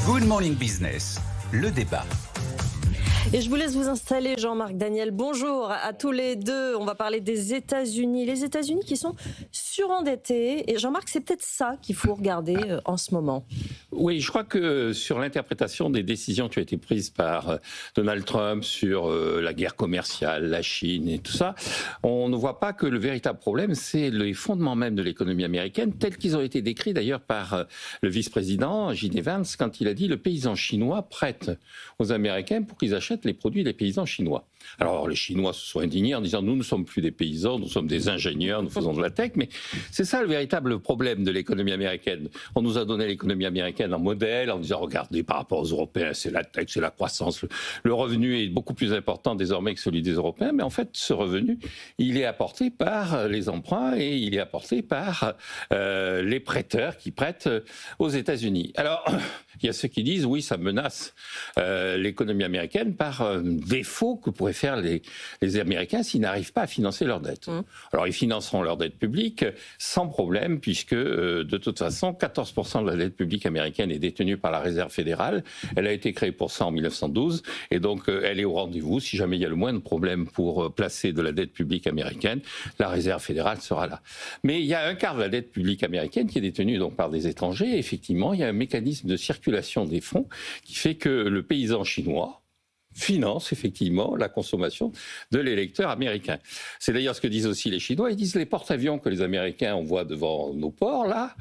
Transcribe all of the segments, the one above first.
Good Morning Business, le débat. Et je vous laisse vous installer, Jean-Marc Daniel. Bonjour à tous les deux. On va parler des États-Unis. Les États-Unis qui sont surendettés. Et Jean-Marc, c'est peut-être ça qu'il faut regarder en ce moment. Oui, je crois que sur l'interprétation des décisions qui ont été prises par Donald Trump sur la guerre commerciale, la Chine et tout ça, on ne voit pas que le véritable problème, c'est les fondements même de l'économie américaine, tels qu'ils ont été décrits d'ailleurs par le vice-président J.D. Vance quand il a dit le paysan chinois prête aux Américains pour qu'ils achètent les produits des paysans chinois. Alors les Chinois se sont indignés en disant nous ne sommes plus des paysans, nous sommes des ingénieurs, nous faisons de la tech, mais c'est ça le véritable problème de l'économie américaine. On nous a donné l'économie américaine en modèle, en disant regardez par rapport aux Européens, c'est la tech, c'est la croissance, le revenu est beaucoup plus important désormais que celui des Européens, mais en fait ce revenu, il est apporté par les emprunts et il est apporté par les prêteurs qui prêtent aux États-Unis. Alors il y a ceux qui disent oui, ça menace l'économie américaine par défaut que pourraient faire les Américains s'ils n'arrivent pas à financer leur dette. Alors ils financeront leur dette publique sans problème puisque de toute façon 14% de la dette publique américaine est détenue par la Réserve fédérale. Elle a été créée pour ça en 1912 et donc elle est au rendez-vous. Si jamais il y a le moindre problème pour placer de la dette publique américaine, la Réserve fédérale sera là. Mais il y a un quart de la dette publique américaine qui est détenue donc par des étrangers et effectivement il y a un mécanisme de circulation des fonds qui fait que le paysan chinois finance effectivement la consommation de l'électeur américain. C'est d'ailleurs ce que disent aussi les Chinois. Ils disent les porte-avions que les Américains envoient devant nos ports, là,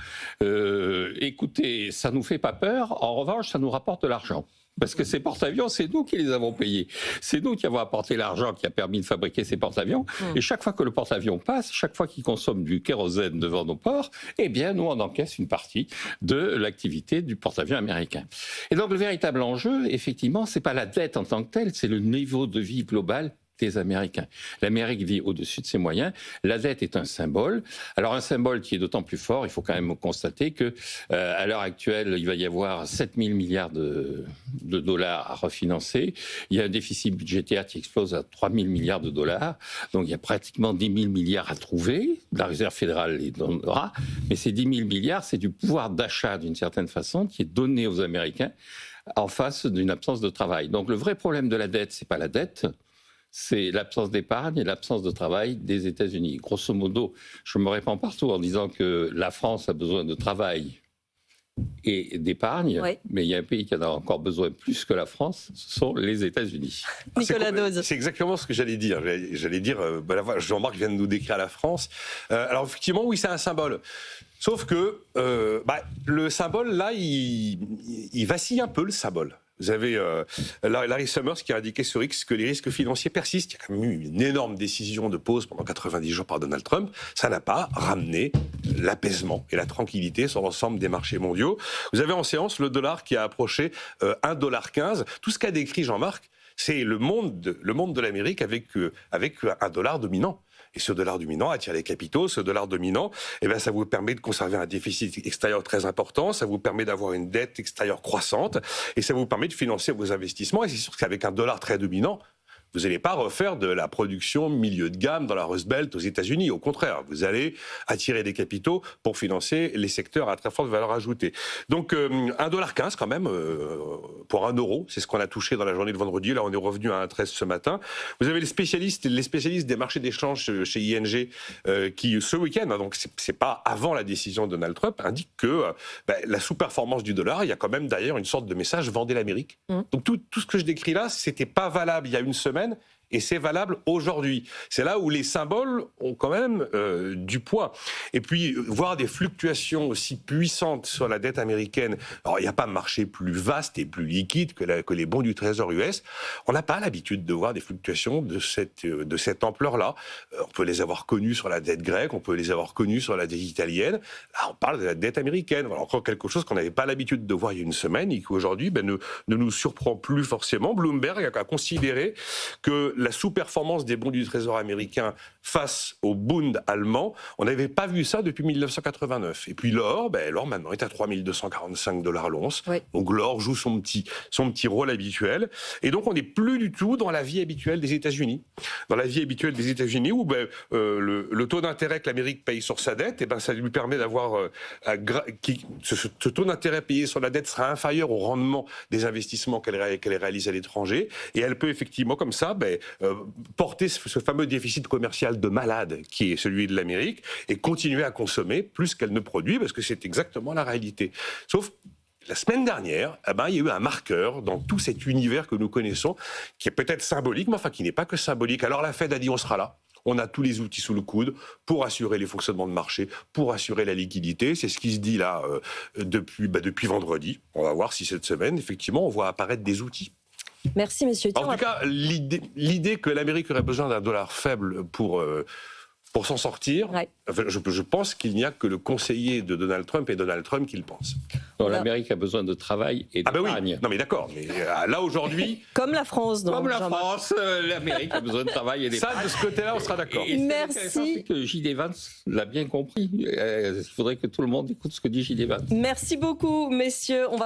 écoutez, ça nous fait pas peur. En revanche, ça nous rapporte de l'argent. Parce que ces porte-avions, c'est nous qui les avons payés. C'est nous qui avons apporté l'argent qui a permis de fabriquer ces porte-avions. Et chaque fois que le porte-avions passe, chaque fois qu'il consomme du kérosène devant nos ports, eh bien, nous, on encaisse une partie de l'activité du porte-avions américain. Et donc, le véritable enjeu, effectivement, c'est pas la dette en tant que telle, c'est le niveau de vie global des Américains. L'Amérique vit au-dessus de ses moyens. La dette est un symbole. Alors un symbole qui est d'autant plus fort, il faut quand même constater que à l'heure actuelle, il va y avoir 7 000 milliards de dollars à refinancer. Il y a un déficit budgétaire qui explose à 3 000 milliards de dollars. Donc il y a pratiquement 10 000 milliards à trouver. La Réserve fédérale les donnera. Mais ces 10 000 milliards, c'est du pouvoir d'achat d'une certaine façon qui est donné aux Américains en face d'une absence de travail. Donc le vrai problème de la dette, c'est pas la dette, c'est l'absence d'épargne et l'absence de travail des États-Unis. Grosso modo, je me répands partout en disant que la France a besoin de travail et d'épargne, oui. Mais il y a un pays qui en a encore besoin plus que la France, ce sont les États-Unis. Nicolas Dose. C'est exactement ce que j'allais dire. J'allais dire, Jean-Marc vient de nous décrire la France. Alors effectivement, oui, c'est un symbole. Sauf que le symbole, là, il vacille un peu, le symbole. Vous avez Larry Summers qui a indiqué sur X que les risques financiers persistent. Il y a quand même eu une énorme décision de pause pendant 90 jours par Donald Trump. Ça n'a pas ramené l'apaisement et la tranquillité sur l'ensemble des marchés mondiaux. Vous avez en séance le dollar qui a approché 1,15 $. Tout ce qu'a décrit Jean-Marc, c'est le monde de l'Amérique avec un dollar dominant. Et ce dollar dominant attire les capitaux. Ce dollar dominant, ça vous permet de conserver un déficit extérieur très important, ça vous permet d'avoir une dette extérieure croissante, et ça vous permet de financer vos investissements. Et c'est sûr qu'avec un dollar très dominant, vous n'allez pas refaire de la production milieu de gamme dans la Rust Belt aux États-Unis. Au contraire, vous allez attirer des capitaux pour financer les secteurs à très forte valeur ajoutée. Donc 1,15 $, quand même pour 1 €. C'est ce qu'on a touché dans la journée de vendredi. Là, on est revenu à 1,13 ce matin. Vous avez les spécialistes des marchés d'échange chez ING qui, ce week-end, donc c'est pas avant la décision de Donald Trump, indiquent que la sous-performance du dollar, il y a quand même d'ailleurs une sorte de message vendez l'Amérique. Donc tout ce que je décris là, c'était pas valable il y a une semaine. Et c'est valable aujourd'hui. C'est là où les symboles ont quand même du poids. Et puis, voir des fluctuations aussi puissantes sur la dette américaine, alors il n'y a pas de marché plus vaste et plus liquide que les bons du Trésor US. On n'a pas l'habitude de voir des fluctuations de cette ampleur-là. On peut les avoir connues sur la dette grecque, on peut les avoir connues sur la dette italienne. Là, on parle de la dette américaine. Voilà, encore quelque chose qu'on n'avait pas l'habitude de voir il y a une semaine et qui aujourd'hui ne nous surprend plus forcément. Bloomberg a considéré que la sous-performance des bons du Trésor américain face au Bund allemand, on n'avait pas vu ça depuis 1989. Et puis l'or, l'or maintenant est à 3245 $ l'once. Oui. Donc l'or joue son petit rôle habituel. Et donc on n'est plus du tout dans la vie habituelle des États-Unis. Dans la vie habituelle des États-Unis où le taux d'intérêt que l'Amérique paye sur sa dette, ça lui permet d'avoir ce taux d'intérêt payé sur la dette sera inférieur au rendement des investissements qu'elle réalise à l'étranger, et elle peut effectivement comme ça porter ce fameux déficit commercial de malade qui est celui de l'Amérique et continuer à consommer plus qu'elle ne produit, parce que c'est exactement la réalité. Sauf la semaine dernière, il y a eu un marqueur dans tout cet univers que nous connaissons, qui est peut-être symbolique, mais enfin qui n'est pas que symbolique. Alors la Fed a dit on sera là. On a tous les outils sous le coude pour assurer les fonctionnements de marché, pour assurer la liquidité. C'est ce qui se dit là depuis vendredi. On va voir si cette semaine, effectivement, on voit apparaître des outils. Merci, messieurs. En tout cas, l'idée que l'Amérique aurait besoin d'un dollar faible pour s'en sortir, ouais. Je pense qu'il n'y a que le conseiller de Donald Trump et Donald Trump qui le pense. Non, l'Amérique a besoin de travail et d'épargne. Oui. Non mais d'accord, mais là aujourd'hui... Comme la France. Donc, comme la France, l'Amérique a besoin de travail et d'épargne. Ça, de ce côté-là, on sera d'accord. Merci. Que J.D. Vance l'a bien compris. Il faudrait que tout le monde écoute ce que dit J.D. Vance. Merci beaucoup, messieurs. On va